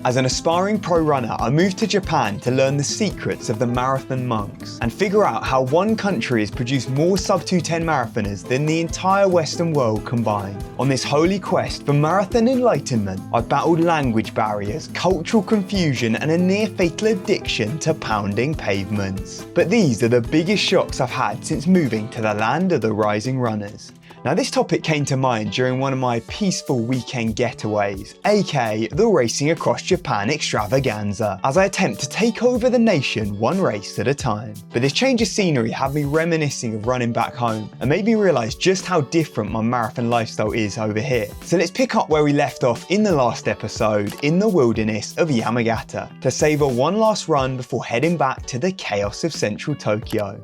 As an aspiring pro runner, I moved to Japan to learn the secrets of the marathon monks and figure out how one country has produced more sub-2:10 marathoners than the entire Western world combined. On this holy quest for marathon enlightenment, I've battled language barriers, cultural confusion, and a near-fatal addiction to pounding pavements. But these are the biggest shocks I've had since moving to the land of the rising runners. Now, this topic came to mind during one of my peaceful weekend getaways, aka the Racing Across Japan extravaganza, as I attempt to take over the nation one race at a time. But this change of scenery had me reminiscing of running back home and made me realise just how different my marathon lifestyle is over here. So let's pick up where we left off in the last episode in the wilderness of Yamagata to savour one last run before heading back to the chaos of central Tokyo.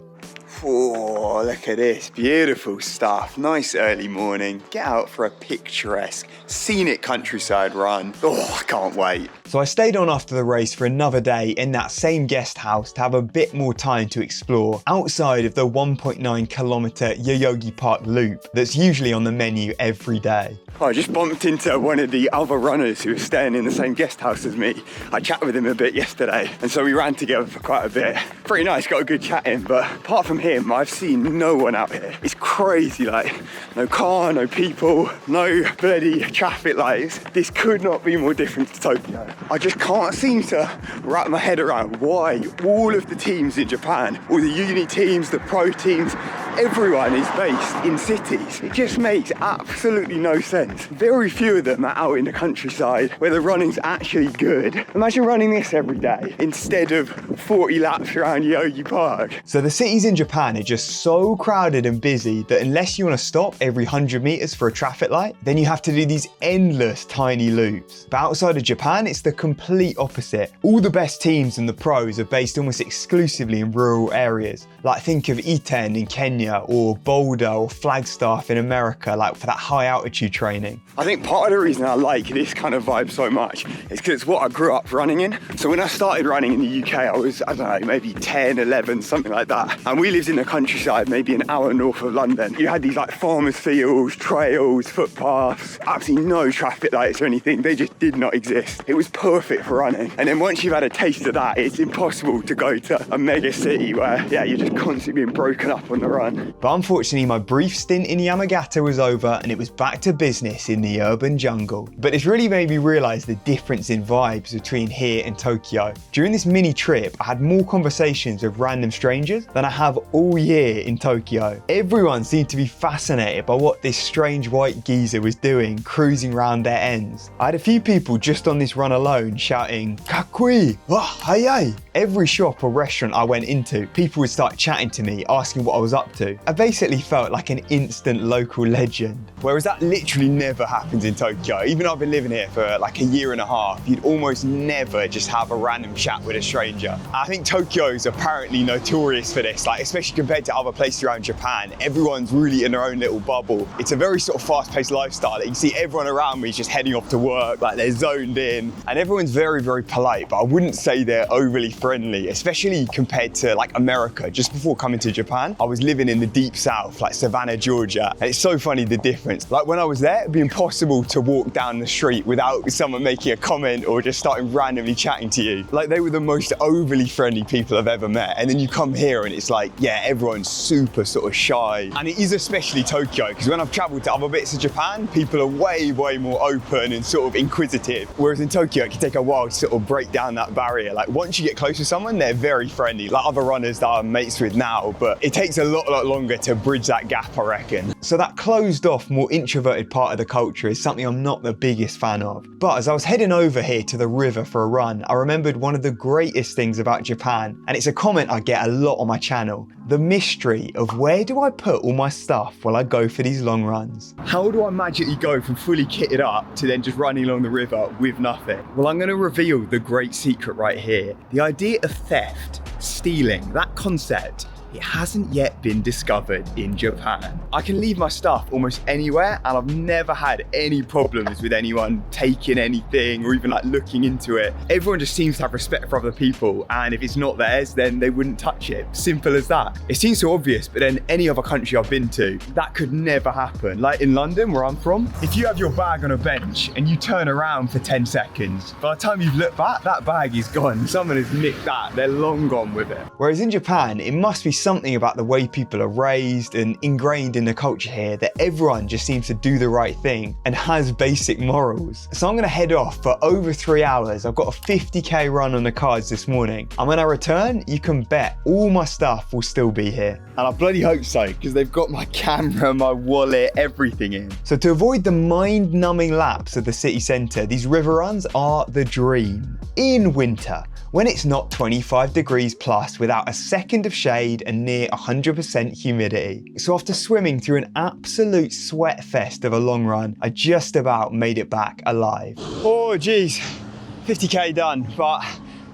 Oh, look at this, beautiful stuff. Nice early morning. Get out for a picturesque, scenic countryside run. Oh, I can't wait. So I stayed on after the race for another day in that same guest house to have a bit more time to explore outside of the 1.9 kilometre Yoyogi Park loop that's usually on the menu every day. I just bumped into one of the other runners who was staying in the same guest house as me. I chatted with him a bit yesterday, and so we ran together for quite a bit. Pretty nice, got a good chat in, but apart from him, I've seen no one out here. It's crazy, like, no car, no people, no bloody traffic lights. This could not be more different to Tokyo. I just can't seem to wrap my head around why all of the teams in Japan, all the uni teams, the pro teams, everyone is based in cities. It just makes absolutely no sense. Very few of them are out in the countryside where the running's actually good. Imagine running this every day instead of 40 laps around Yoyogi Park. So the cities in Japan are just so crowded and busy that unless you want to stop every 100 meters for a traffic light, then you have to do these endless tiny loops. But outside of Japan, it's the complete opposite. All the best teams and the pros are based almost exclusively in rural areas. Like think of Iten in Kenya or Boulder or Flagstaff in America, like for that high altitude training. I think part of the reason I like this kind of vibe so much is because it's what I grew up running in. So when I started running in the UK, I was, I don't know, maybe 10, 11, something like that. And we lived in the countryside, maybe an hour north of London. You had these like farmers' fields, trails, footpaths, absolutely no traffic lights or anything. They just did not exist. It was perfect for running. And then once you've had a taste of that, it's impossible to go to a mega city where, yeah, you're just constantly being broken up on the run. But unfortunately, my brief stint in Yamagata was over and it was back to business in the urban jungle. But it's really made me realise the difference in vibes between here and Tokyo. During this mini trip, I had more conversations with random strangers than I have all year in Tokyo. Everyone seemed to be fascinated by what this strange white geezer was doing, cruising round their ends. I had a few people just on this run alone shouting, "Kakui! Oh, hayai!" Every shop or restaurant I went into, people would start chatting to me, asking what I was up to. I basically felt like an instant local legend. Whereas that literally never happens in Tokyo. Even though I've been living here for like a year and a half, you'd almost never just have a random chat with a stranger. I think Tokyo's apparently notorious for this, like especially compared to other places around Japan. Everyone's really in their own little bubble. It's a very sort of fast-paced lifestyle. You see everyone around me is just heading off to work, like they're zoned in, and everyone's very, very polite, but I wouldn't say they're overly friendly, especially compared to like America. Just before coming to Japan, I was living in the deep south, like Savannah, Georgia, and it's so funny the difference. Like when I was there, it'd be impossible to walk down the street without someone making a comment or just starting randomly chatting to you. Like they were the most overly friendly people I've ever met. And then you come here and it's like, yeah, everyone's super sort of shy. And it is especially Tokyo, because when I've traveled to other bits of Japan, people are way, way more open and sort of inquisitive. Whereas in Tokyo, it can take a while to sort of break down that barrier. Like once you get close to someone, they're very friendly, like other runners that I'm mates with now, but it takes a lot longer to bridge that gap, I reckon. So that closed off, more introverted part of the culture is something I'm not the biggest fan of. But as I was heading over here to the river for a run, I remembered one of the greatest things about Japan, and it's a comment I get a lot on my channel: the mystery of where do I put all my stuff while I go for these long runs? How do I magically go from fully kitted up to then just running along the river with nothing? Well, I'm going to reveal the great secret right here. The idea of theft, stealing, that concept it hasn't yet been discovered in Japan. I can leave my stuff almost anywhere and I've never had any problems with anyone taking anything or even like looking into it. Everyone just seems to have respect for other people, and if it's not theirs, then they wouldn't touch it. Simple as that. It seems so obvious, but then any other country I've been to, that could never happen. Like in London, where I'm from, if you have your bag on a bench and you turn around for 10 seconds, by the time you've looked back, that bag is gone. Someone has nicked that. They're long gone with it. Whereas in Japan, it must be something about the way people are raised and ingrained in the culture here that everyone just seems to do the right thing and has basic morals. So I'm gonna head off for over 3 hours. I've got a 50k run on the cards this morning. And when I return, you can bet all my stuff will still be here. And I bloody hope so, because they've got my camera, my wallet, everything in. So to avoid the mind-numbing laps of the city centre, these river runs are the dream. In winter, when it's not 25 degrees plus without a second of shade and near 100% humidity. So after swimming through an absolute sweat fest of a long run, I just about made it back alive. Oh geez, 50k done, but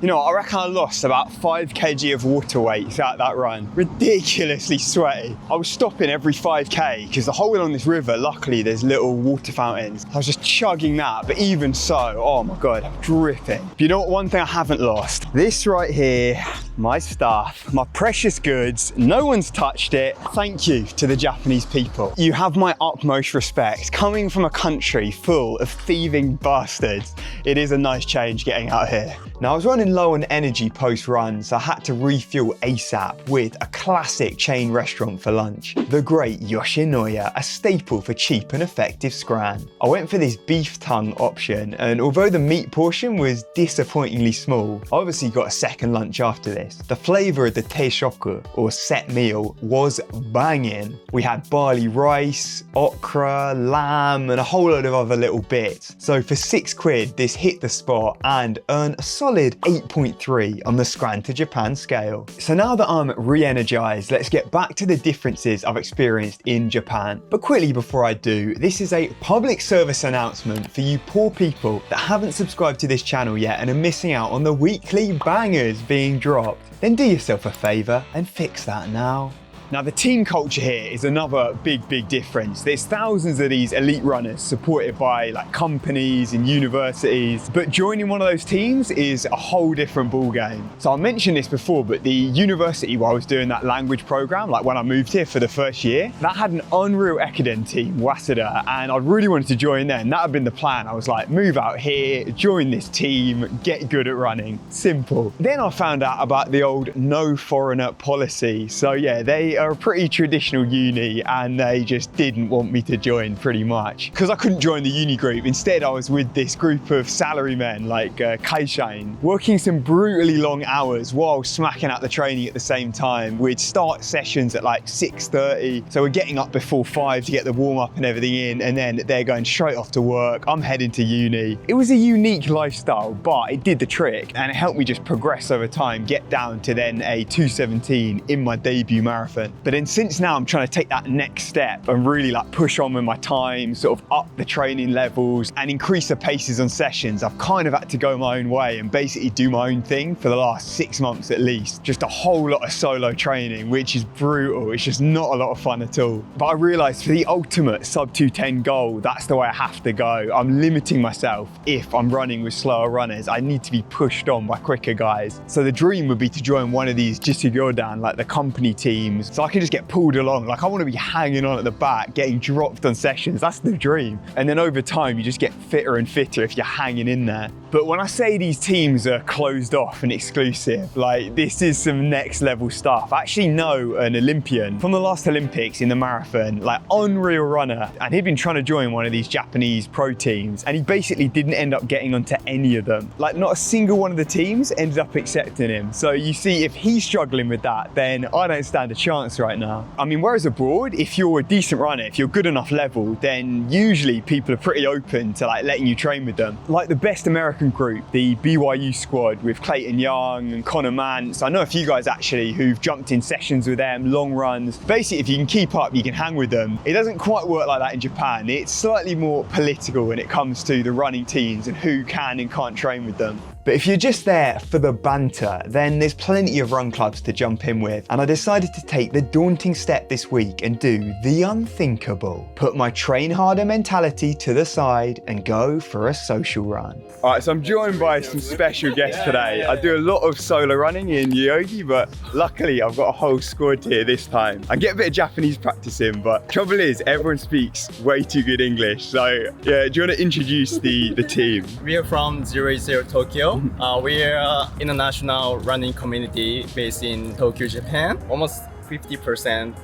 you know, I reckon I lost about 5 kg of water weight throughout that run. Ridiculously sweaty. I was stopping every 5k because the whole way along this river, luckily there's little water fountains. I was just chugging that, but even so, oh my God, I'm dripping. But you know what, one thing I haven't lost? This right here, my stuff, my precious goods, no one's touched it. Thank you to the Japanese people. You have my utmost respect. Coming from a country full of thieving bastards, it is a nice change getting out here. Now I was running low on energy post-run, so I had to refuel ASAP with a classic chain restaurant for lunch. The great Yoshinoya, a staple for cheap and effective scran. I went for this beef tongue option, and although the meat portion was disappointingly small, I obviously got a second lunch after this. The flavour of the teishoku, or set meal, was banging. We had barley rice, okra, lamb, and a whole load of other little bits. So for £6, this hit the spot and earned a solid 8.3 on the Scran to Japan scale. So now that I'm re-energized, let's get back to the differences I've experienced in Japan. But quickly before I do, this is a public service announcement for you poor people that haven't subscribed to this channel yet and are missing out on the weekly bangers being dropped. Then do yourself a favor and fix that now. Now the team culture here is another big difference. There's thousands of these elite runners supported by like companies and universities, but joining one of those teams is a whole different ball game. So I mentioned this before, but the university where I was doing that language program, like when I moved here for the first year, that had an unreal Ekiden team, Waseda, and I really wanted to join them. That had been the plan. I was like, move out here, join this team, get good at running. Simple. Then I found out about the old no foreigner policy. So yeah, they are a pretty traditional uni and they just didn't want me to join pretty much. Because I couldn't join the uni group, instead I was with this group of salarymen like Kaishain, working some brutally long hours while smacking out the training at the same time. We'd start sessions at like 6:30, so we're getting up before 5 to get the warm up and everything in, and then they're going straight off to work. I'm heading to uni. It was a unique lifestyle, but it did the trick and it helped me just progress over time, get down to then a 2:17 in my debut marathon. But then since now I'm trying to take that next step and really like push on with my time, sort of up the training levels and increase the paces on sessions, I've kind of had to go my own way and basically do my own thing for the last 6 months at least. Just a whole lot of solo training, which is brutal. It's just not a lot of fun at all. But I realized for the ultimate sub 210 goal, that's the way I have to go. I'm limiting myself. If I'm running with slower runners, I need to be pushed on by quicker guys. So the dream would be to join one of these Jisugyodan, like the company teams, so I can just get pulled along. Like I want to be hanging on at the back, getting dropped on sessions. That's the dream. And then over time, you just get fitter and fitter if you're hanging in there. But when I say these teams are closed off and exclusive, like this is some next level stuff. I actually know an Olympian from the last Olympics in the marathon, like unreal runner, and he'd been trying to join one of these Japanese pro teams, and he basically didn't end up getting onto any of them. Like not a single one of the teams ended up accepting him. So you see, if he's struggling with that, then I don't stand a chance right now. I mean, whereas abroad, if you're a decent runner, if you're good enough level, then usually people are pretty open to like letting you train with them. Like the best American group, the BYU squad with Clayton Young and Connor Mance. I know a few guys actually who've jumped in sessions with them, long runs. Basically, if you can keep up, you can hang with them. It doesn't quite work like that in Japan. It's slightly more political when it comes to the running teams and who can and can't train with them. But if you're just there for the banter, then there's plenty of run clubs to jump in with, and I decided to take the daunting step this week and do the unthinkable. Put my train harder mentality to the side and go for a social run. Alright, so I'm joined by some special guests today. I do a lot of solo running in Yogi, but luckily I've got a whole squad here this time. I get a bit of Japanese practice in, but trouble is everyone speaks way too good English. So yeah, do you want to introduce the team? We are from 00 Tokyo. We are international running community based in Tokyo, Japan. Almost 50%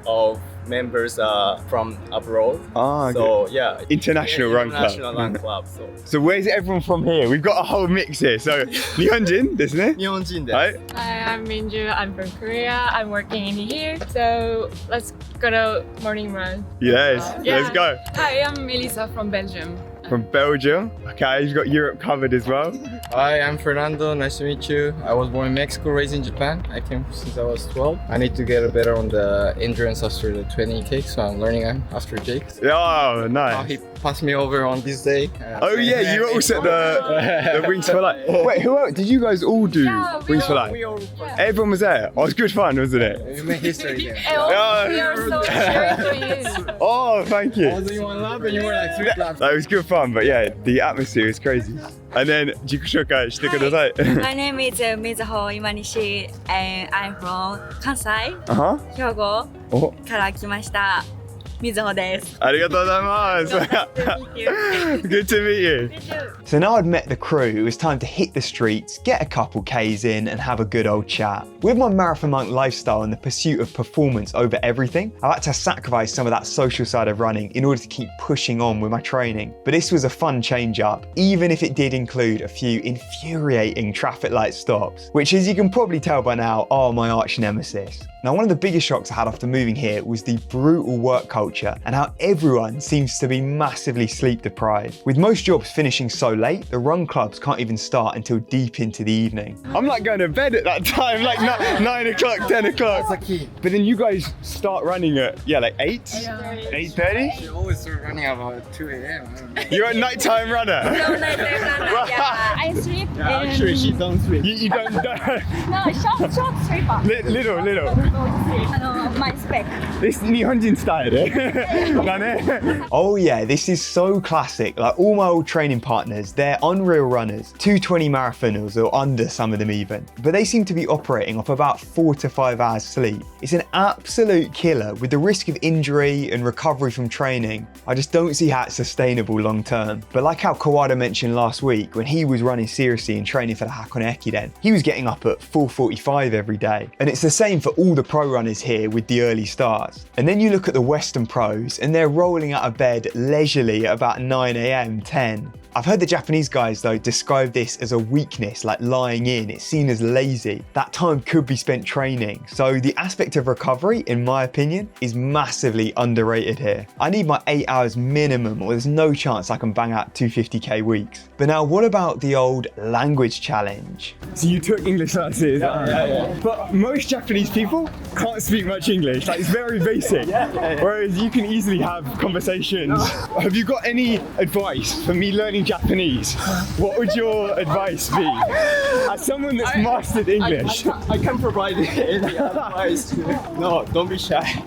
of members are from abroad. Ah, okay. So yeah, International run club. International run club. So where's everyone from here? We've got a whole mix here. So Nihonjin, isn't it? Nihonjin desu. Right? Hi, I'm Minju. I'm from Korea. I'm working in here. So let's go to morning run. Yes, Yeah. let's go. Hi, I'm Melissa from Belgium. From Belgium. Okay, you've got Europe covered as well. Hi, I'm Fernando. Nice to meet you. I was born in Mexico, raised in Japan. I came since I was 12. I need to get better on the endurance after the 20K, so I'm learning after Jake. Oh, nice. He passed me over on this day. Oh yeah, you also the Wings for Life. Wait, who else? Did you guys all do Wings for Life? Everyone was there. Oh, it was good fun, wasn't it? You made history there. We are so cheering for you. Oh, thank you. I was doing one lap and you were like 3 laps. That was good fun, but yeah, the atmosphere is crazy. And then, 自己紹介してください。My name is Mizuho Imanishi and I'm from Kansai, 兵庫お、から来ましたMizuho です。ありがとうございます。Good to meet you. So now I'd met the crew, it was time to hit the streets, get a couple Ks in and have a good old chat. With my marathon monk lifestyle and the pursuit of performance over everything, I had to sacrifice some of that social side of running in order to keep pushing on with my training. But this was a fun change up, even if it did include a few infuriating traffic light stops, which as you can probably tell by now are my arch nemesis. Now, one of the biggest shocks I had after moving here was the brutal work culture and how everyone seems to be massively sleep deprived. With most jobs finishing so late, the run clubs can't even start until deep into the evening. I'm like going to bed at that time, like 9 o'clock, 10 o'clock. That's the key. But then you guys start running at, like 8? 8:30? You always start running about 2 a.m. You're a nighttime runner? No, yeah. I sleep in... Actually, she don't sleep. You don't know? No, short sleeper. Little. My spec. This Nihonjin style, eh? Oh yeah, this is so classic. Like all my old training partners, they're unreal runners, 220 marathoners or under, some of them even. But they seem to be operating off about 4 to 5 hours sleep. It's an absolute killer with the risk of injury and recovery from training. I just don't see how it's sustainable long term. But like how Kawada mentioned last week, when he was running seriously and training for the Hakone Ekiden, he was getting up at 4:45 every day. And it's the same for all the pro runners here with the early starts. And then you look at the Western pros and they're rolling out of bed leisurely at about 9 a.m, 10. I've heard the Japanese guys though describe this as a weakness, like lying in. It's seen as lazy. That time could be spent training. So the aspect of recovery, in my opinion, is massively underrated here. I need my 8 hours minimum or there's no chance I can bang out 250k weeks. But now what about the old language challenge? So you took English classes? Yeah. But most Japanese people can't speak much English. Like it's very basic. Whereas you can easily have conversations. Have you got any advice for me learning Japanese? What would your advice be? As someone that's mastered English. I can provide any advice. No, don't be shy.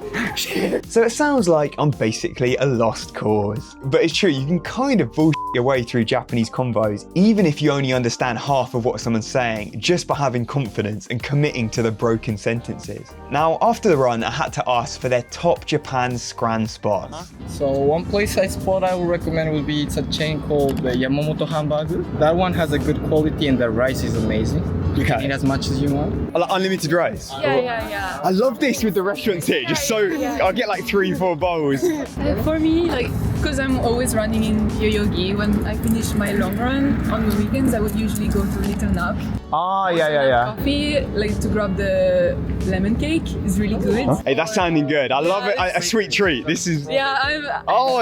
So it sounds like I'm basically a lost cause. But it's true, you can kind of bullshit your way through Japanese convos, even if you only understand half of what someone's saying, just by having confidence and committing to the broken sentences. Now, after the run, I had to ask for their top Japan scran spots. So one place I would recommend would be, it's a chain called Yamamoto Hamburger. That one has a good quality and the rice is amazing. You can eat as much as you want. Like unlimited rice? Yeah. I love this with the restaurants here, just so, I'll get like 3-4 bowls. For me, like, because I'm always running in Yoyogi, when I finish my long run on the weekends, I would usually go to Little Knock. Ah, yeah. Coffee, like to grab the lemon cake is really good. Hey, that's sounding good. I love it. A sweet treat. This is... Yeah,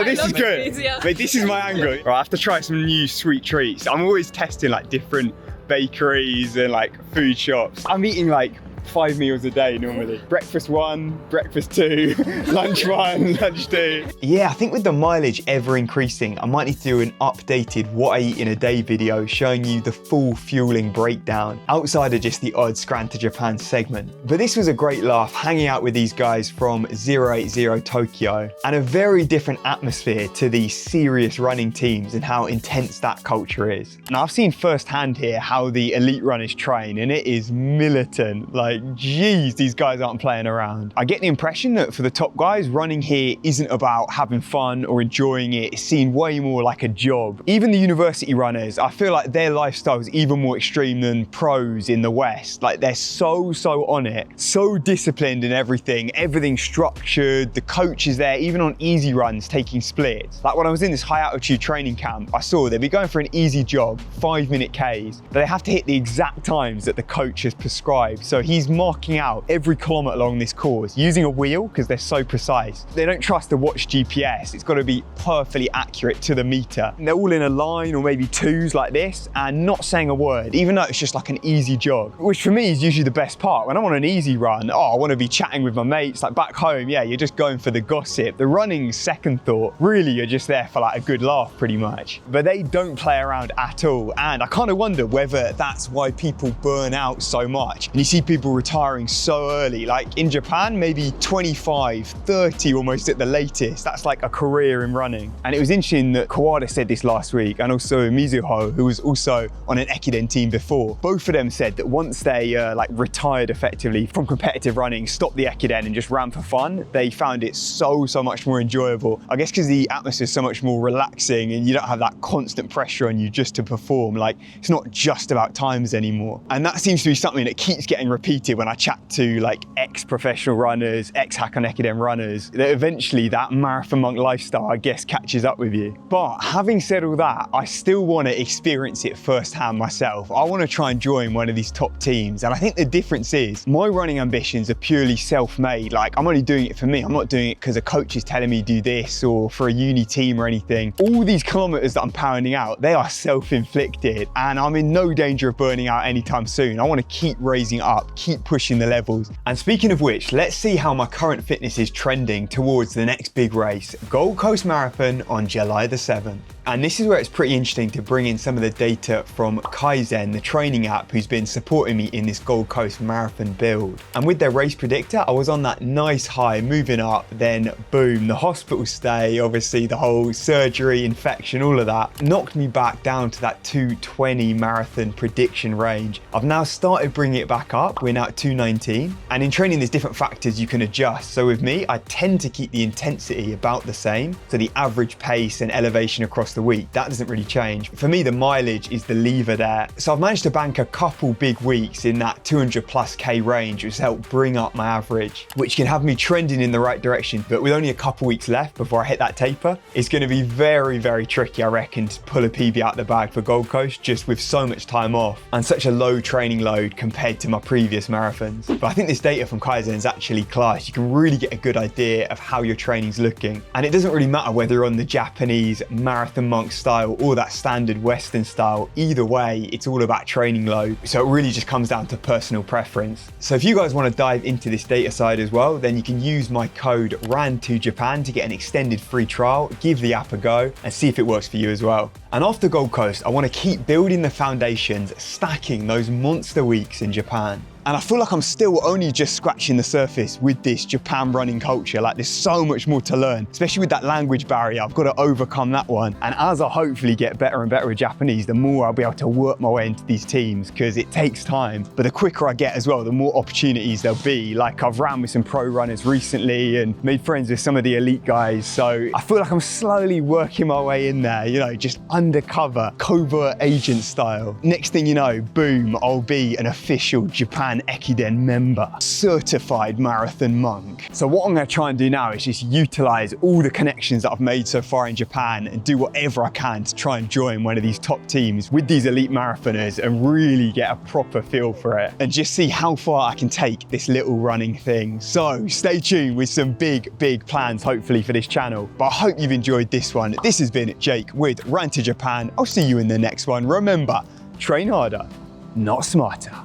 this is good. Sweets, yeah. Wait, this is my angle. Right, I have to try some new sweet treats. I'm always testing like different bakeries and like food shops. I'm eating like 5 meals a day normally. Breakfast 1, breakfast 2, lunch 1, lunch 2. Yeah, I think with the mileage ever increasing, I might need to do an updated what I eat in a day video showing you the full fueling breakdown outside of just the odd Scran to Japan segment. But this was a great laugh hanging out with these guys from 080 Tokyo, and a very different atmosphere to the serious running teams and how intense that culture is. Now I've seen firsthand here how the elite runners train, and it is militant. Like, geez, these guys aren't playing around. I get the impression that for the top guys, running here isn't about having fun or enjoying it. It's seen way more like a job. Even the university runners, I feel like their lifestyle is even more extreme than pros in the West. Like, they're so on it, so disciplined in everything, everything's structured, the coach is there, even on easy runs, taking splits. Like when I was in this high altitude training camp, I saw they'd be going for an easy jog, 5-minute Ks, but they have to hit the exact times that the coach has prescribed. So he's marking out every kilometre along this course using a wheel because they're so precise. They don't trust the watch GPS. It's got to be perfectly accurate to the meter. And they're all in a line or maybe twos like this and not saying a word, even though it's just like an easy jog, which for me is usually the best part. When I'm on an easy run, I want to be chatting with my mates. Like back home, yeah, you're just going for the gossip. The running's second thought. Really, you're just there for like a good laugh pretty much. But they don't play around at all. And I kind of wonder whether that's why people burn out so much. And you see people retiring so early. Like in Japan, maybe 25, 30 almost at the latest. That's like a career in running. And it was interesting that Kawada said this last week, and also Mizuho, who was also on an Ekiden team before. Both of them said that once they like retired effectively from competitive running, stopped the Ekiden and just ran for fun, they found it so much more enjoyable. I guess because the atmosphere is so much more relaxing and you don't have that constant pressure on you just to perform. Like, it's not just about times anymore. And that seems to be something that keeps getting repeated when I chat to like ex-professional runners, ex-Hakone Ekiden runners, that eventually that marathon monk lifestyle, I guess, catches up with you. But having said all that, I still want to experience it firsthand myself. I want to try and join one of these top teams. And I think the difference is my running ambitions are purely self-made. Like, I'm only doing it for me. I'm not doing it because a coach is telling me do this or for a uni team or anything. All these kilometers that I'm pounding out, they are self-inflicted, and I'm in no danger of burning out anytime soon. I want to keep raising up, keep pushing the levels. And speaking of which, let's see how my current fitness is trending towards the next big race, Gold Coast Marathon on July the 7th. And this is where it's pretty interesting to bring in some of the data from Kaizen, the training app who's been supporting me in this Gold Coast Marathon build. And with their race predictor, I was on that nice high, moving up, then boom, the hospital stay, obviously the whole surgery, infection, all of that, knocked me back down to that 220 marathon prediction range. I've now started bringing it back up. We're now at 219. And in training, there's different factors you can adjust. So with me, I tend to keep the intensity about the same. So the average pace and elevation across the week, that doesn't really change. For me, the mileage is the lever there. So I've managed to bank a couple big weeks in that 200+ K range, which has helped bring up my average, which can have me trending in the right direction. But with only a couple weeks left before I hit that taper, it's going to be very tricky, I reckon, to pull a PB out the bag for Gold Coast, just with so much time off and such a low training load compared to my previous marathons. But I think this data from Kaizen is actually class. You can really get a good idea of how your training's looking. And it doesn't really matter whether you're on the Japanese marathon monk style or that standard Western style. Either way, it's all about training load. So it really just comes down to personal preference. So if you guys want to dive into this data side as well, then you can use my code RAN2JAPAN to get an extended free trial, give the app a go and see if it works for you as well. And after Gold Coast, I want to keep building the foundations, stacking those monster weeks in Japan. And I feel like I'm still only just scratching the surface with this Japan running culture. Like, there's so much more to learn, especially with that language barrier. I've got to overcome that one. And as I hopefully get better and better with Japanese, the more I'll be able to work my way into these teams, because it takes time. But the quicker I get as well, the more opportunities there'll be. Like, I've ran with some pro runners recently and made friends with some of the elite guys. So I feel like I'm slowly working my way in there, you know, just undercover, covert agent style. Next thing you know, boom, I'll be an official Japan Ekiden member, certified marathon monk. So what I'm going to try and do now is just utilize all the connections that I've made so far in Japan and do whatever I can to try and join one of these top teams with these elite marathoners and really get a proper feel for it and just see how far I can take this little running thing. So stay tuned with some big plans hopefully for this channel. But I hope you've enjoyed this one. This has been Jake with Ran to Japan. I'll see you in the next one. Remember, train harder, not smarter.